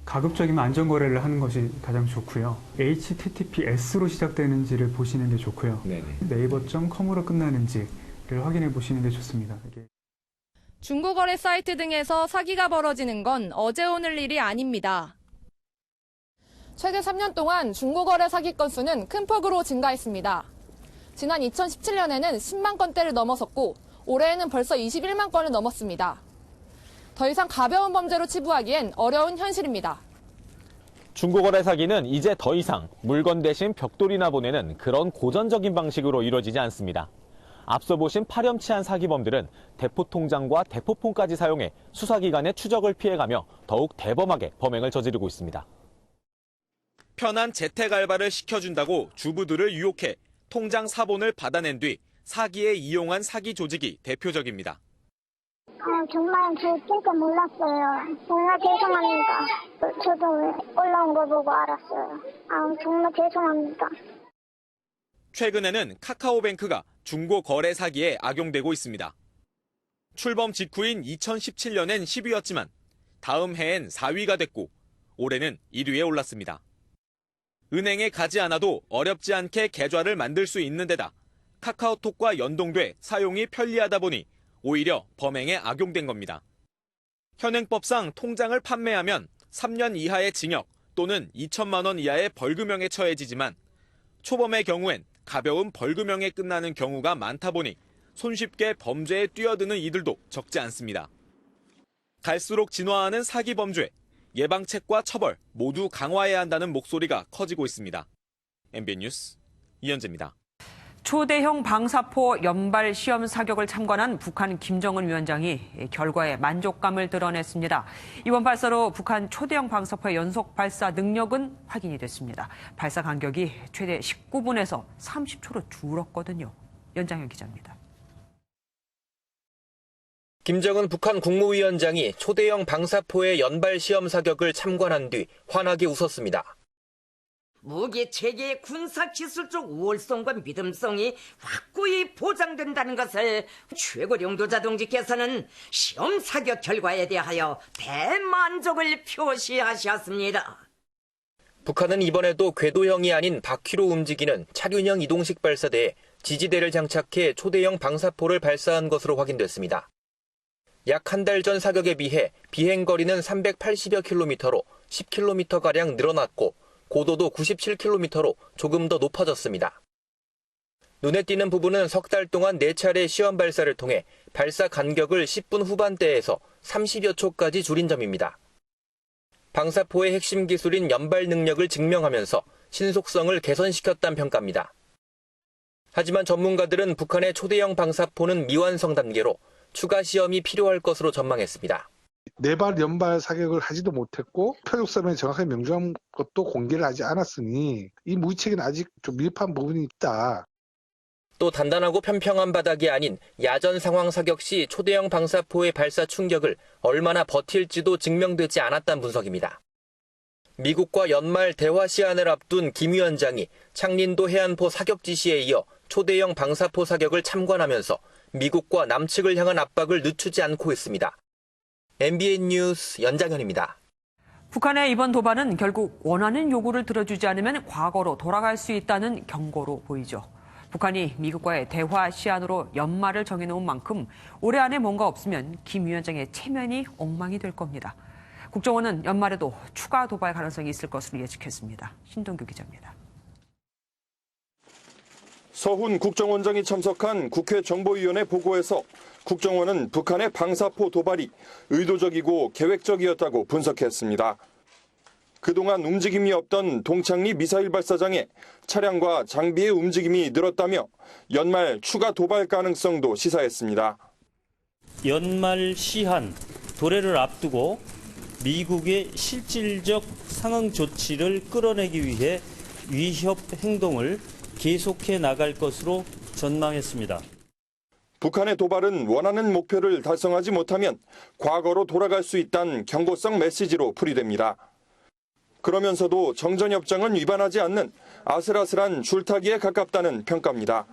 가급적이면 안전거래를 하는 것이 가장 좋고요. HTTPS로 시작되는지를 보시는 게 좋고요. 네이버.com으로 끝나는지를 확인해 보시는 게 좋습니다. 중고거래 사이트 등에서 사기가 벌어지는 건 어제 오늘 일이 아닙니다. 최근 3년 동안 중고거래 사기 건수는 큰 폭으로 증가했습니다. 지난 2017년에는 10만 건대를 넘어섰고 올해에는 벌써 21만 건을 넘었습니다. 더 이상 가벼운 범죄로 치부하기엔 어려운 현실입니다. 중고거래 사기는 이제 더 이상 물건 대신 벽돌이나 보내는 그런 고전적인 방식으로 이루어지지 않습니다. 앞서 보신 파렴치한 사기범들은 대포통장과 대포폰까지 사용해 수사기관의 추적을 피해가며 더욱 대범하게 범행을 저지르고 있습니다. 편한 재택 알바를 시켜준다고 주부들을 유혹해 통장 사본을 받아낸 뒤 사기에 이용한 사기 조직이 대표적입니다. 정말 저 진짜 몰랐어요. 정말 죄송합니다. 저도 올라온 거 보고 알았어요. 정말 죄송합니다. 최근에는 카카오뱅크가 중고거래 사기에 악용되고 있습니다. 출범 직후인 2017년엔 10위였지만 다음 해엔 4위가 됐고 올해는 1위에 올랐습니다. 은행에 가지 않아도 어렵지 않게 계좌를 만들 수 있는 데다 카카오톡과 연동돼 사용이 편리하다 보니 오히려 범행에 악용된 겁니다. 현행법상 통장을 판매하면 3년 이하의 징역 또는 2천만 원 이하의 벌금형에 처해지지만 초범의 경우엔 가벼운 벌금형에 끝나는 경우가 많다 보니 손쉽게 범죄에 뛰어드는 이들도 적지 않습니다. 갈수록 진화하는 사기 범죄, 예방책과 처벌 모두 강화해야 한다는 목소리가 커지고 있습니다. MBN 뉴스 이현재입니다. 초대형 방사포 연발 시험 사격을 참관한 북한 김정은 위원장이 결과에 만족감을 드러냈습니다. 이번 발사로 북한 초대형 방사포의 연속 발사 능력은 확인이 됐습니다. 발사 간격이 최대 19분에서 30초로 줄었거든요. 연장현 기자입니다. 김정은 북한 국무위원장이 초대형 방사포의 연발 시험 사격을 참관한 뒤 환하게 웃었습니다. 무기 체계의 군사기술적 우월성과 믿음성이 확고히 보장된다는 것을 최고領導자 동지께서는 시험 사격 결과에 대하여 대만족을 표시하셨습니다. 북한은 이번에도 궤도형이 아닌 바퀴로 움직이는 차륜형 이동식 발사대에 지지대를 장착해 초대형 방사포를 발사한 것으로 확인됐습니다. 약 한 달 전 사격에 비해 비행거리는 380여 킬로미터로 10킬로미터가량 늘어났고 고도도 97킬로미터로 조금 더 높아졌습니다. 눈에 띄는 부분은 석 달 동안 4차례 시험 발사를 통해 발사 간격을 10분 후반대에서 30여 초까지 줄인 점입니다. 방사포의 핵심 기술인 연발 능력을 증명하면서 신속성을 개선시켰다는 평가입니다. 하지만 전문가들은 북한의 초대형 방사포는 미완성 단계로 추가 시험이 필요할 것으로 전망했습니다. 4발 연발 사격을 하지도 못했고 표적선에 정확하게 명중한 것도 공개를 하지 않았으니 이 무기체계는 아직 좀 미흡한 부분이 있다. 또 단단하고 평평한 바닥이 아닌 야전 상황 사격 시 초대형 방사포의 발사 충격을 얼마나 버틸지도 증명되지 않았다는 분석입니다. 미국과 연말 대화 시한을 앞둔 김 위원장이 창린도 해안포 사격 지시에 이어 초대형 방사포 사격을 참관하면서 미국과 남측을 향한 압박을 늦추지 않고 있습니다. MBN 뉴스 연장현입니다. 북한의 이번 도발은 결국 원하는 요구를 들어주지 않으면 과거로 돌아갈 수 있다는 경고로 보이죠. 북한이 미국과의 대화 시한으로 연말을 정해놓은 만큼 올해 안에 뭔가 없으면 김 위원장의 체면이 엉망이 될 겁니다. 국정원은 연말에도 추가 도발 가능성이 있을 것으로 예측했습니다. 신동규 기자입니다. 서훈 국정원장이 참석한 국회 정보위원회 보고에서 국정원은 북한의 방사포 도발이 의도적이고 계획적이었다고 분석했습니다. 그동안 움직임이 없던 동창리 미사일 발사장에 차량과 장비의 움직임이 늘었다며 연말 추가 도발 가능성도 시사했습니다. 연말 시한 도래를 앞두고 미국의 실질적 상응 조치를 끌어내기 위해 위협 행동을 계속해 나갈 것으로 전망했습니다. 북한의 도발은 원하는 목표를 달성하지 못하면 과거로 돌아갈 수 있다는 경고성 메시지로 풀이됩니다. 그러면서도 정전협정은 위반하지 않는 아슬아슬한 줄타기에 가깝다는 평가입니다.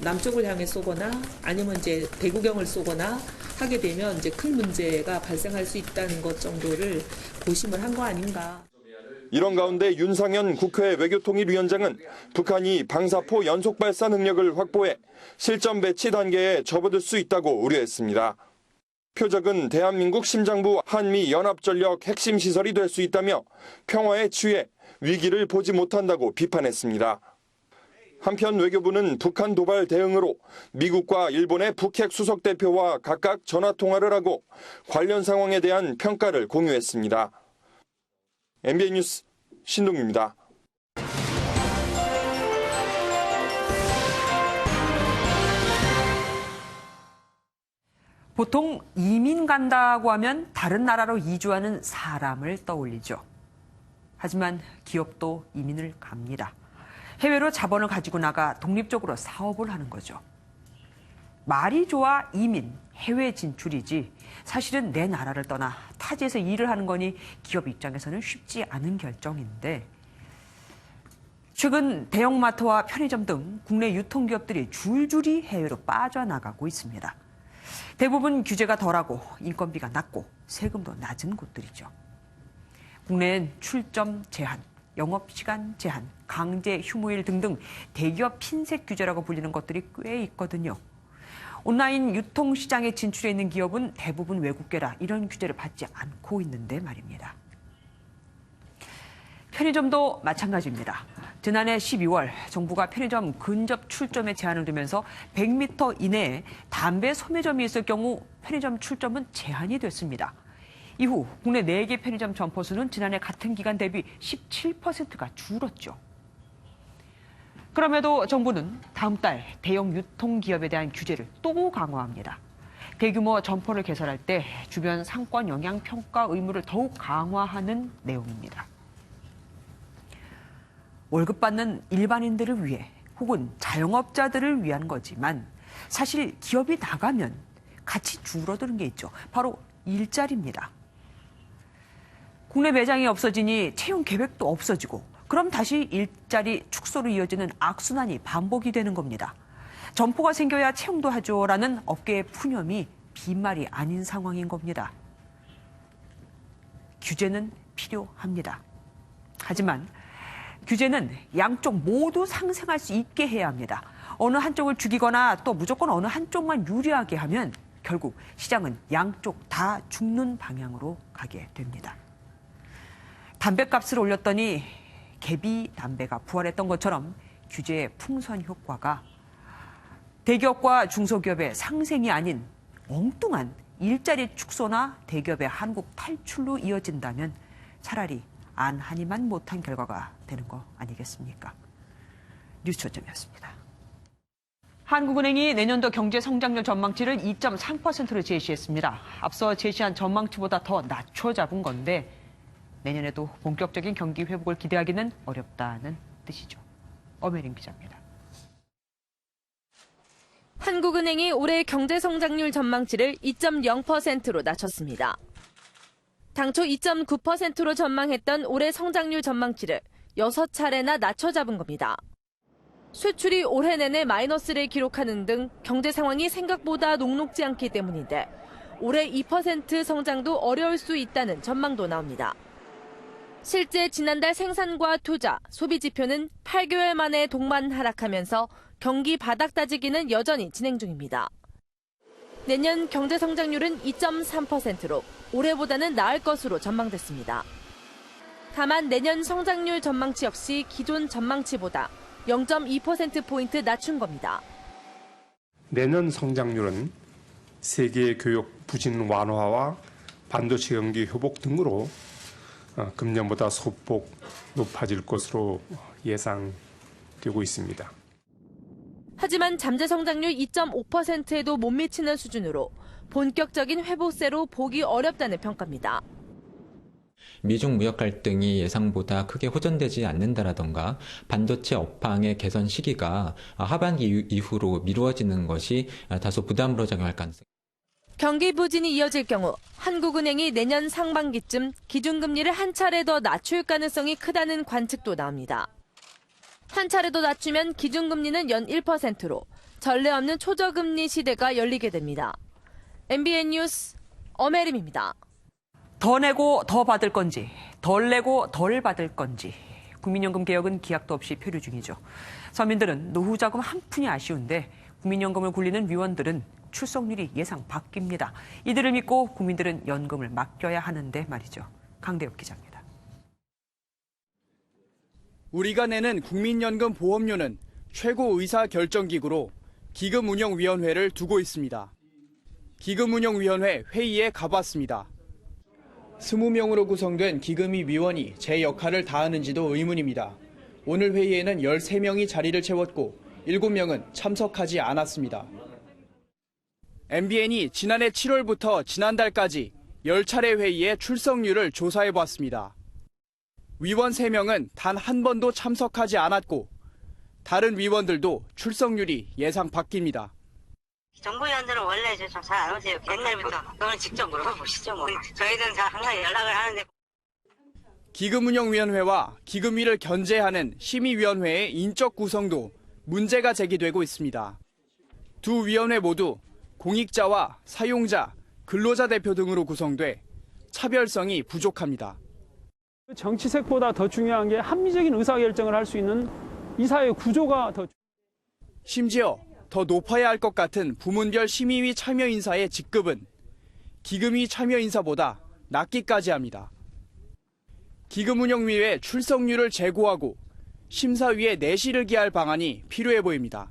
남쪽을 향해 쏘거나 아니면 이제 대구경을 쏘거나 하게 되면 이제 큰 문제가 발생할 수 있다는 것 정도를 고심을 한 거 아닌가. 이런 가운데 윤상현 국회 외교통일위원장은 북한이 방사포 연속 발사 능력을 확보해 실전 배치 단계에 접어들 수 있다고 우려했습니다. 표적은 대한민국 심장부 한미연합전력 핵심 시설이 될 수 있다며 평화에 취해 위기를 보지 못한다고 비판했습니다. 한편 외교부는 북한 도발 대응으로 미국과 일본의 북핵 수석 대표와 각각 전화 통화를 하고 관련 상황에 대한 평가를 공유했습니다. MBN 뉴스 신동규입니다. 보통 이민 간다고 하면 다른 나라로 이주하는 사람을 떠올리죠. 하지만 기업도 이민을 갑니다. 해외로 자본을 가지고 나가 독립적으로 사업을 하는 거죠. 말이 좋아 이민, 해외 진출이지 사실은 내 나라를 떠나 타지에서 일을 하는 거니 기업 입장에서는 쉽지 않은 결정인데 최근 대형마트와 편의점 등 국내 유통기업들이 줄줄이 해외로 빠져나가고 있습니다. 대부분 규제가 덜하고 인건비가 낮고 세금도 낮은 곳들이죠. 국내엔 출점 제한, 영업시간 제한, 강제 휴무일 등등 대기업 핀셋 규제라고 불리는 것들이 꽤 있거든요. 온라인 유통시장에 진출해 있는 기업은 대부분 외국계라 이런 규제를 받지 않고 있는데 말입니다. 편의점도 마찬가지입니다. 지난해 12월 정부가 편의점 근접 출점에 제한을 두면서 100m 이내에 담배 소매점이 있을 경우 편의점 출점은 제한이 됐습니다. 이후 국내 4개 편의점 점포 수는 지난해 같은 기간 대비 17%가 줄었죠. 그럼에도 정부는 다음 달 대형 유통기업에 대한 규제를 또 강화합니다. 대규모 점포를 개설할 때 주변 상권 영향 평가 의무를 더욱 강화하는 내용입니다. 월급 받는 일반인들을 위해 혹은 자영업자들을 위한 거지만 사실 기업이 나가면 같이 줄어드는 게 있죠. 바로 일자리입니다. 국내 매장이 없어지니 채용 계획도 없어지고 그럼 다시 일자리 축소로 이어지는 악순환이 반복이 되는 겁니다. 점포가 생겨야 채용도 하죠라는 업계의 푸념이 빈말이 아닌 상황인 겁니다. 규제는 필요합니다. 하지만 규제는 양쪽 모두 상생할 수 있게 해야 합니다. 어느 한쪽을 죽이거나 또 무조건 어느 한쪽만 유리하게 하면 결국 시장은 양쪽 다 죽는 방향으로 가게 됩니다. 담배값을 올렸더니 개비 담배가 부활했던 것처럼 규제의 풍선 효과가 대기업과 중소기업의 상생이 아닌 엉뚱한 일자리 축소나 대기업의 한국 탈출로 이어진다면 차라리 안하니만 못한 결과가 되는 거 아니겠습니까? 뉴스 초점이었습니다. 한국은행이 내년도 경제 성장률 전망치를 2.3%로 제시했습니다. 앞서 제시한 전망치보다 더 낮춰 잡은 건데 내년에도 본격적인 경기 회복을 기대하기는 어렵다는 뜻이죠. 엄혜린 기자입니다. 한국은행이 올해 경제 성장률 전망치를 2.0%로 낮췄습니다. 당초 2.9%로 전망했던 올해 성장률 전망치를 6차례나 낮춰 잡은 겁니다. 수출이 올해 내내 마이너스를 기록하는 등 경제 상황이 생각보다 녹록지 않기 때문인데 올해 2% 성장도 어려울 수 있다는 전망도 나옵니다. 실제 지난달 생산과 투자, 소비 지표는 8개월 만에 동반 하락하면서 경기 바닥 다지기는 여전히 진행 중입니다. 내년 경제 성장률은 2.3%로 올해보다는 나을 것으로 전망됐습니다. 다만 내년 성장률 전망치 역시 기존 전망치보다 0.2%포인트 낮춘 겁니다. 내년 성장률은 세계 교육 부진 완화와 반도체 경기 회복 등으로 금년보다 소폭 높아질 것으로 예상되고 있습니다. 하지만 잠재 성장률 2.5%에도 못 미치는 수준으로 본격적인 회복세로 보기 어렵다는 평가입니다. 미중 무역 갈등이 예상보다 크게 호전되지 않는다라던가 반도체 업황의 개선 시기가 하반기 이후로 미루어지는 것이 다소 부담으로 작용할 가능성이 있습니다. 경기 부진이 이어질 경우 한국은행이 내년 상반기쯤 기준금리를 한 차례 더 낮출 가능성이 크다는 관측도 나옵니다. 한 차례 더 낮추면 기준금리는 연 1%로 전례 없는 초저금리 시대가 열리게 됩니다. MBN 뉴스 엄혜림입니다. 더 내고 더 받을 건지, 덜 내고 덜 받을 건지. 국민연금 개혁은 기약도 없이 표류 중이죠. 서민들은 노후 자금 한 푼이 아쉬운데 국민연금을 굴리는 위원들은 출석률이 예상 밖입니다. 이들을 믿고 국민들은 연금을 맡겨야 하는데 말이죠. 강대엽 기자입니다. 우리가 내는 국민연금 보험료는 최고 의사결정기구로 기금운용위원회를 두고 있습니다. 기금운용위원회 회의에 가봤습니다. 20명으로 구성된 기금위 위원이 제 역할을 다하는지도 의문입니다. 오늘 회의에는 13명이 자리를 채웠고 7명은 참석하지 않았습니다. MBN이 지난해 7월부터 지난달까지 10차례 회의에 출석률을 조사해봤습니다. 위원 3명은 단 한 번도 참석하지 않았고 다른 위원들도 출석률이 예상 밖입니다. 정보위원들은 원래 좀 잘 안 오세요. 옛날부터. 오늘 직접 물어보시죠. 뭐. 저희들은 다 항상 연락을 하는데. 기금운용위원회와 기금위를 견제하는 심의위원회의 인적 구성도 문제가 제기되고 있습니다. 두 위원회 모두 공익자와 사용자, 근로자 대표 등으로 구성돼 차별성이 부족합니다. 정치색보다 더 중요한 게 합리적인 의사결정을 할 수 있는 이 사회 구조가 더. 심지어 더 높아야 할 것 같은 부문별 심의위 참여인사의 직급은 기금위 참여인사보다 낮기까지 합니다. 기금운용위의 출석률을 제고하고 심사위에 내실을 기할 방안이 필요해 보입니다.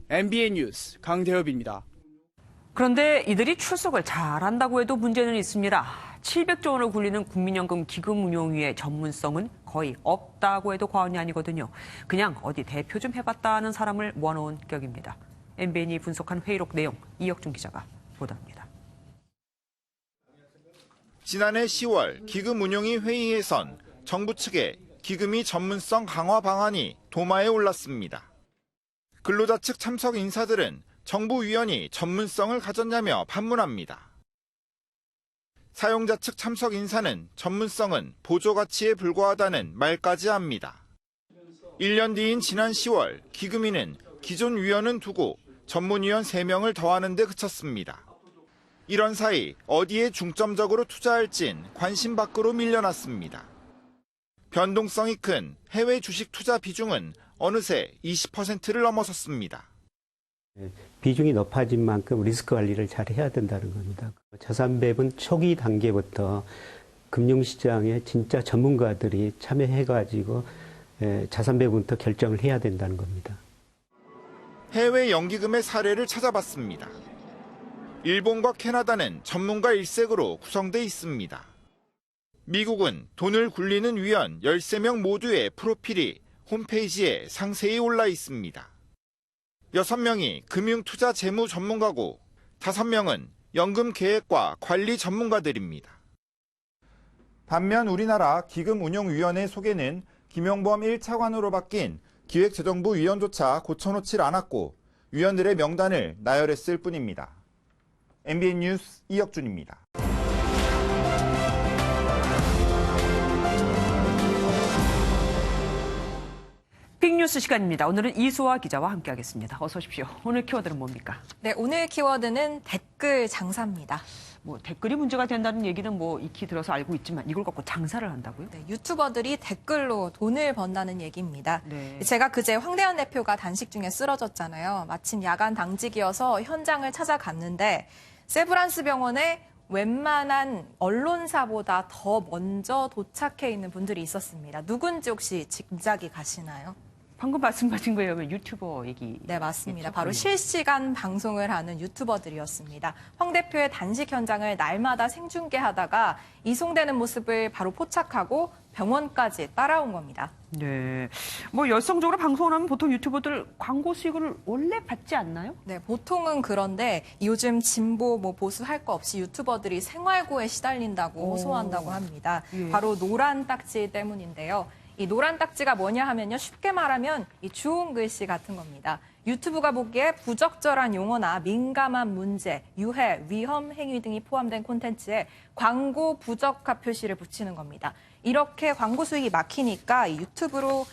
MBN 뉴스 강대엽입니다. 그런데 이들이 출석을 잘한다고 해도 문제는 있습니다. 700조 원을 굴리는 국민연금 기금운용위의 전문성은 거의 없다고 해도 과언이 아니거든요. 그냥 어디 대표 좀 해봤다는 사람을 모아놓은 격입니다. MBN이 분석한 회의록 내용 이혁준 기자가 보도합니다. 지난해 10월 기금운용위 회의에선 정부 측의 기금이 전문성 강화 방안이 도마에 올랐습니다. 근로자 측 참석 인사들은 정부 위원이 전문성을 가졌냐며 반문합니다. 사용자 측 참석 인사는 전문성은 보조 가치에 불과하다는 말까지 합니다. 1년 뒤인 지난 10월 기금위는 기존 위원은 두고 전문위원 3명을 더하는 데 그쳤습니다. 이런 사이 어디에 중점적으로 투자할진 관심 밖으로 밀려났습니다. 변동성이 큰 해외 주식 투자 비중은 어느새 20%를 넘어섰습니다. 비중이 높아진 만큼 리스크 관리를 잘 해야 된다는 겁니다. 자산 배분 초기 단계부터 금융시장에 진짜 전문가들이 참여해가지고 자산 배분부터 결정을 해야 된다는 겁니다. 해외 연기금의 사례를 찾아봤습니다. 일본과 캐나다는 전문가 일색으로 구성돼 있습니다. 미국은 돈을 굴리는 위원 13명 모두의 프로필이 홈페이지에 상세히 올라 있습니다. 6명이 금융투자 재무 전문가고 5명은 연금 계획과 관리 전문가들입니다. 반면 우리나라 기금운용위원회 속에는 김용범 1차관으로 바뀐 기획재정부 위원조차 고쳐놓질 않았고 위원들의 명단을 나열했을 뿐입니다. MBN 뉴스 이혁준입니다. 빅뉴스 뉴스 시간입니다. 오늘은 이수아 기자와 함께하겠습니다. 어서 오십시오. 오늘 키워드는 뭡니까? 네, 오늘 키워드는 댓글 장사입니다. 뭐 댓글이 문제가 된다는 얘기는 뭐 익히 들어서 알고 있지만 이걸 갖고 장사를 한다고요? 네, 유튜버들이 댓글로 돈을 번다는 얘기입니다. 네. 제가 그제 황대현 대표가 단식 중에 쓰러졌잖아요. 마침 야간 당직이어서 현장을 찾아갔는데 세브란스 병원에 웬만한 언론사보다 더 먼저 도착해 있는 분들이 있었습니다. 누군지 혹시 짐작이 가시나요? 방금 말씀하신 거예요. 유튜버 얘기. 네, 맞습니다. 바로 실시간 방송을 하는 유튜버들이었습니다. 황 대표의 단식 현장을 날마다 생중계하다가 이송되는 모습을 바로 포착하고 병원까지 따라온 겁니다. 네. 뭐 열성적으로 방송을 하면 보통 유튜버들 광고 수익을 원래 받지 않나요? 네, 보통은 그런데 요즘 진보 보수 할 거 없이 유튜버들이 생활고에 시달린다고 호소한다고 합니다. 예. 바로 노란 딱지 때문인데요. 이 노란 딱지가 뭐냐 하면요. 쉽게 말하면 이 주운 글씨 같은 겁니다. 유튜브가 보기에 부적절한 용어나 민감한 문제, 유해, 위험 행위 등이 포함된 콘텐츠에 광고 부적합 표시를 붙이는 겁니다. 이렇게 광고 수익이 막히니까 이 유튜브로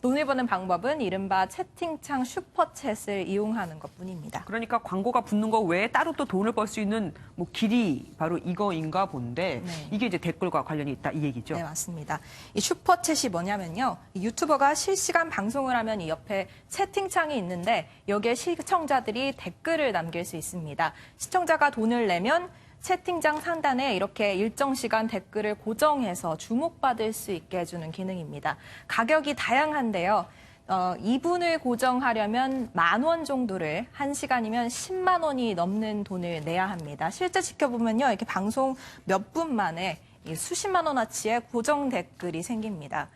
돈을 버는 방법은 이른바 채팅창 슈퍼챗을 이용하는 것뿐입니다. 그러니까 광고가 붙는 거 외에 따로 또 돈을 벌 수 있는 뭐 길이 바로 이거인가 본데 네. 이게 이제 댓글과 관련이 있다 이 얘기죠. 네, 맞습니다. 이 슈퍼챗이 뭐냐면요. 이 유튜버가 실시간 방송을 하면 이 옆에 채팅창이 있는데 여기에 시청자들이 댓글을 남길 수 있습니다. 시청자가 돈을 내면 채팅창 상단에 이렇게 일정 시간 댓글을 고정해서 주목받을 수 있게 해주는 기능입니다. 가격이 다양한데요. 2분을 고정하려면 10,000원 정도를 1시간이면 10만 원이 넘는 돈을 내야 합니다. 실제 지켜보면요. 이렇게 방송 몇 분 만에 수십만 원어치의 고정 댓글이 생깁니다.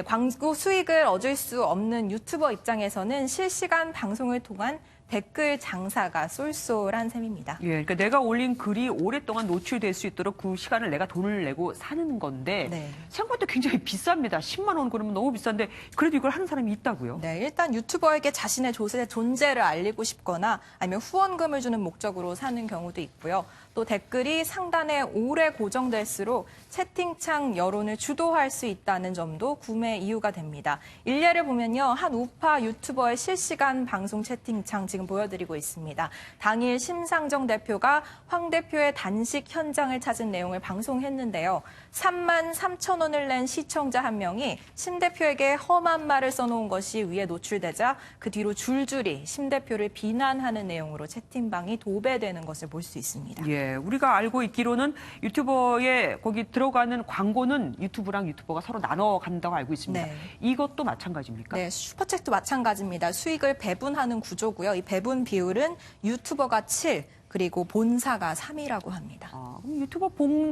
광고 수익을 얻을 수 없는 유튜버 입장에서는 실시간 방송을 통한 댓글 장사가 쏠쏠한 셈입니다. 예, 그러니까 내가 올린 글이 오랫동안 노출될 수 있도록 그 시간을 내가 돈을 내고 사는 건데 네. 생각보다 굉장히 비쌉니다. 10만 원 그러면 너무 비싼데 그래도 이걸 하는 사람이 있다고요? 네, 일단 유튜버에게 자신의 존재를 알리고 싶거나 아니면 후원금을 주는 목적으로 사는 경우도 있고요. 또 댓글이 상단에 오래 고정될수록 채팅창 여론을 주도할 수 있다는 점도 구매 이유가 됩니다. 일례를 보면요. 한 우파 유튜버의 실시간 방송 채팅창 지금 보여드리고 있습니다. 당일 심상정 대표가 황 대표의 단식 현장을 찾은 내용을 방송했는데요. 33,000원을 낸 시청자 한 명이 심 대표에게 험한 말을 써놓은 것이 위에 노출되자 그 뒤로 줄줄이 심 대표를 비난하는 내용으로 채팅방이 도배되는 것을 볼 수 있습니다. 예, 우리가 알고 있기로는 유튜버에 거기 들어가는 광고는 유튜브랑 유튜버가 서로 나눠 간다고 알고 있습니다. 네. 이것도 마찬가지입니까? 네, 슈퍼챗도 마찬가지입니다. 수익을 배분하는 구조고요. 이 배분 비율은 유튜버가 7, 그리고 본사가 3이라고 합니다. 그럼 유튜버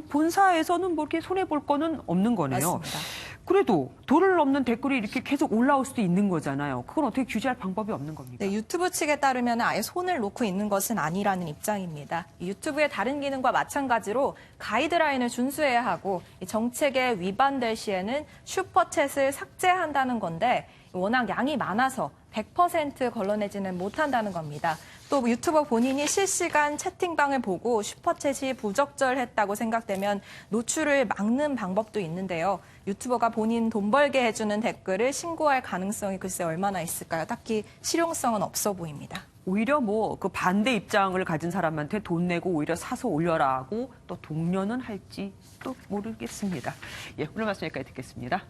본사에서는 뭐 이렇게 손해볼 거는 없는 거네요. 맞습니다. 그래도 도를 넘는 댓글이 이렇게 계속 올라올 수도 있는 거잖아요. 그건 어떻게 규제할 방법이 없는 겁니까? 네, 유튜브 측에 따르면 아예 손을 놓고 있는 것은 아니라는 입장입니다. 유튜브의 다른 기능과 마찬가지로 가이드라인을 준수해야 하고 정책에 위반될 시에는 슈퍼챗을 삭제한다는 건데 워낙 양이 많아서 100% 걸러내지는 못한다는 겁니다. 또 유튜버 본인이 실시간 채팅방을 보고 슈퍼챗이 부적절했다고 생각되면 노출을 막는 방법도 있는데요. 유튜버가 본인 돈 벌게 해주는 댓글을 신고할 가능성이 글쎄 얼마나 있을까요? 딱히 실용성은 없어 보입니다. 오히려 뭐 그 반대 입장을 가진 사람한테 돈 내고 오히려 사서 올려라고 또 독려는 할지 또 모르겠습니다. 예, 오늘 말씀 여기까지 듣겠습니다.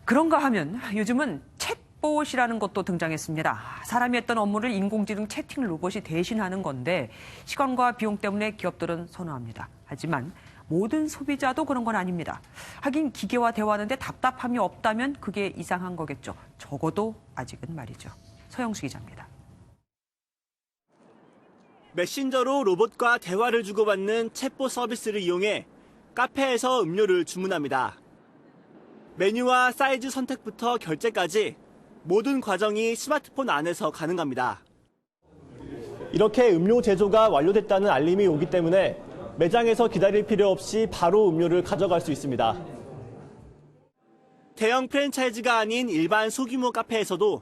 그런가 하면 요즘은 챗봇이라는 것도 등장했습니다. 사람이 했던 업무를 인공지능 채팅 로봇이 대신하는 건데 시간과 비용 때문에 기업들은 선호합니다. 하지만 모든 소비자도 그런 건 아닙니다. 하긴 기계와 대화하는데 답답함이 없다면 그게 이상한 거겠죠. 적어도 아직은 말이죠. 서영수 기자입니다. 메신저로 로봇과 대화를 주고받는 챗봇 서비스를 이용해 카페에서 음료를 주문합니다. 메뉴와 사이즈 선택부터 결제까지 모든 과정이 스마트폰 안에서 가능합니다. 이렇게 음료 제조가 완료됐다는 알림이 오기 때문에 매장에서 기다릴 필요 없이 바로 음료를 가져갈 수 있습니다. 대형 프랜차이즈가 아닌 일반 소규모 카페에서도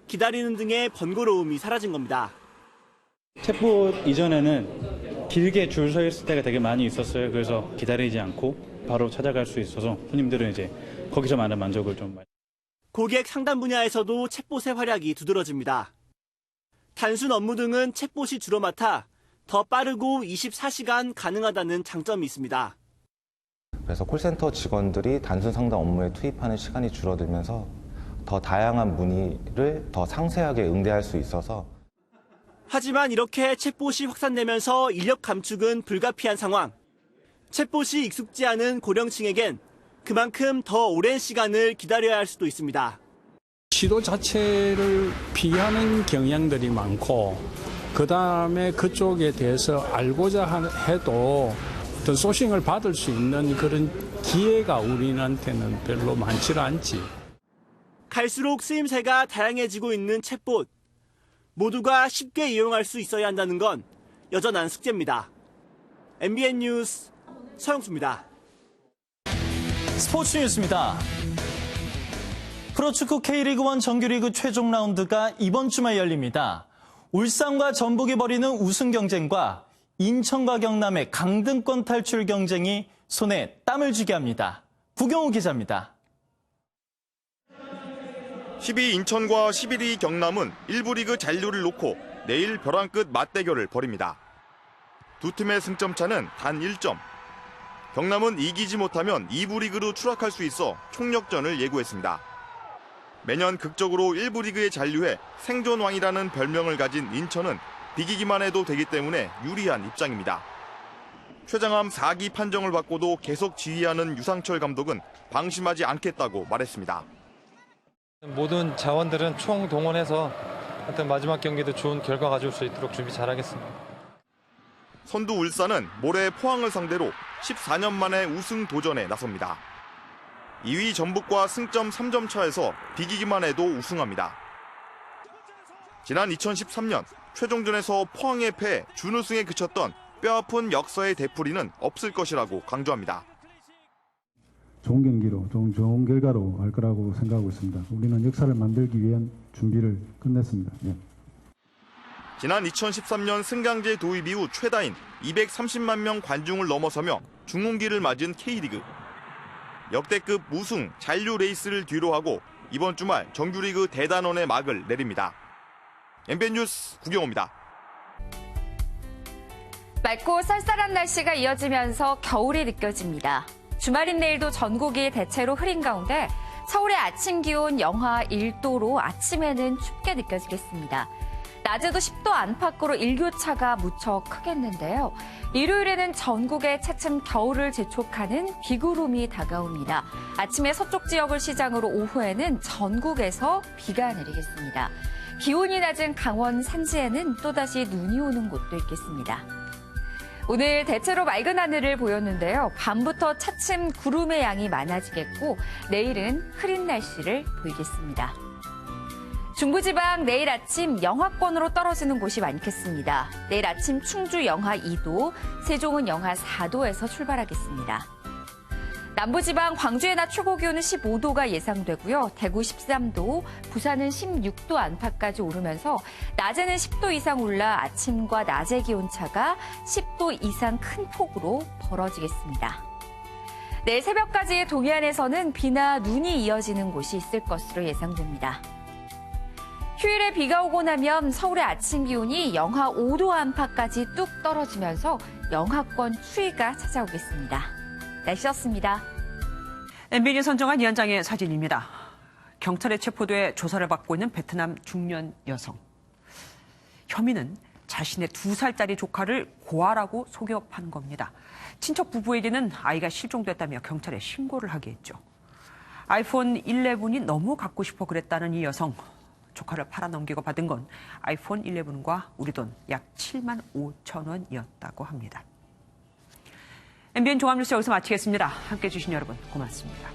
기다리는 등의 번거로움이 사라진 겁니다. 챗봇 이전에는 길게 줄 서 있을 때가 되게 많이 있었어요. 그래서 기다리지 않고 바로 찾아갈 수 있어서 손님들은 이제 거기서 많은 만족을 좀. 고객 상담 분야에서도 챗봇의 활약이 두드러집니다. 단순 업무 등은 챗봇이 주로 맡아 더 빠르고 24시간 가능하다는 장점이 있습니다. 그래서 콜센터 직원들이 단순 상담 업무에 투입하는 시간이 줄어들면서 더 다양한 문의를 더 상세하게 응대할 수 있어서. 하지만 이렇게 챗봇이 확산되면서 인력 감축은 불가피한 상황. 챗봇이 익숙지 않은 고령층에겐 그만큼 더 오랜 시간을 기다려야 할 수도 있습니다. 시도 자체를 피하는 경향들이 많고 그다음에 그쪽에 대해서 알고자 해도 어떤 소싱을 받을 수 있는 그런 기회가 우리한테는 별로 많지 않지. 갈수록 쓰임새가 다양해지고 있는 챗봇. 모두가 쉽게 이용할 수 있어야 한다는 건 여전한 숙제입니다. MBN 뉴스 서영수입니다. 스포츠 뉴스입니다. 프로축구 K리그1 정규리그 최종 라운드가 이번 주말 열립니다. 울산과 전북이 벌이는 우승 경쟁과 인천과 경남의 강등권 탈출 경쟁이 손에 땀을 쥐게 합니다. 구경호 기자입니다. 10위 인천과 11위 경남은 1부 리그 잔류를 놓고 내일 벼랑 끝 맞대결을 벌입니다. 두 팀의 승점 차는 단 1점. 경남은 이기지 못하면 2부 리그로 추락할 수 있어 총력전을 예고했습니다. 매년 극적으로 1부 리그에 잔류해 생존왕이라는 별명을 가진 인천은 비기기만 해도 되기 때문에 유리한 입장입니다. 최장암 4기 판정을 받고도 계속 지휘하는 유상철 감독은 방심하지 않겠다고 말했습니다. 모든 자원들은 총동원해서 하여튼 마지막 경기도 좋은 결과 가져올 수 있도록 준비 잘하겠습니다. 선두 울산은 모레 포항을 상대로 14년 만에 우승 도전에 나섭니다. 2위 전북과 승점 3점 차에서 비기기만 해도 우승합니다. 지난 2013년 최종전에서 포항에 패해 준우승에 그쳤던 뼈아픈 역사의 되풀이는 없을 것이라고 강조합니다. 좋은 경기로, 좋은 결과로 할 거라고 생각하고 있습니다. 우리는 역사를 만들기 위한 준비를 끝냈습니다. 네. 지난 2013년 승강제 도입 이후 최다인 230만 명 관중을 넘어서며 중흥기를 맞은 K리그. 역대급 우승, 잔류 레이스를 뒤로하고 이번 주말 정규리그 대단원의 막을 내립니다. MBN 뉴스 구경호입니다. 맑고 쌀쌀한 날씨가 이어지면서 겨울이 느껴집니다. 주말인 내일도 전국이 대체로 흐린 가운데 서울의 아침 기온 영하 1도로 아침에는 춥게 느껴지겠습니다. 낮에도 10도 안팎으로 일교차가 무척 크겠는데요. 일요일에는 전국에 차츰 겨울을 재촉하는 비구름이 다가옵니다. 아침에 서쪽 지역을 시작으로 오후에는 전국에서 비가 내리겠습니다. 기온이 낮은 강원 산지에는 또다시 눈이 오는 곳도 있겠습니다. 오늘 대체로 맑은 하늘을 보였는데요. 밤부터 차츰 구름의 양이 많아지겠고 내일은 흐린 날씨를 보이겠습니다. 중부지방 내일 아침 영하권으로 떨어지는 곳이 많겠습니다. 내일 아침 충주 영하 2도, 세종은 영하 4도에서 출발하겠습니다. 남부지방 광주의 낮 최고 기온은 15도가 예상되고요. 대구 13도, 부산은 16도 안팎까지 오르면서 낮에는 10도 이상 올라 아침과 낮의 기온차가 10도 이상 큰 폭으로 벌어지겠습니다. 내일 새벽까지 동해안에서는 비나 눈이 이어지는 곳이 있을 것으로 예상됩니다. 휴일에 비가 오고 나면 서울의 아침 기온이 영하 5도 안팎까지 뚝 떨어지면서 영하권 추위가 찾아오겠습니다. 날씨였습니다. MBN이 선정한 이 현장의 사진입니다. 경찰에 체포돼 조사를 받고 있는 베트남 중년 여성. 혐의는 자신의 2살짜리 조카를 고아라고 속여 파는 겁니다. 친척 부부에게는 아이가 실종됐다며 경찰에 신고를 하게 했죠. 아이폰 11이 너무 갖고 싶어 그랬다는 이 여성. 조카를 팔아넘기고 받은 건 아이폰 11과 우리 돈 약 7만 5천 원이었다고 합니다. MBN 종합뉴스 여기서 마치겠습니다. 함께해 주신 여러분 고맙습니다.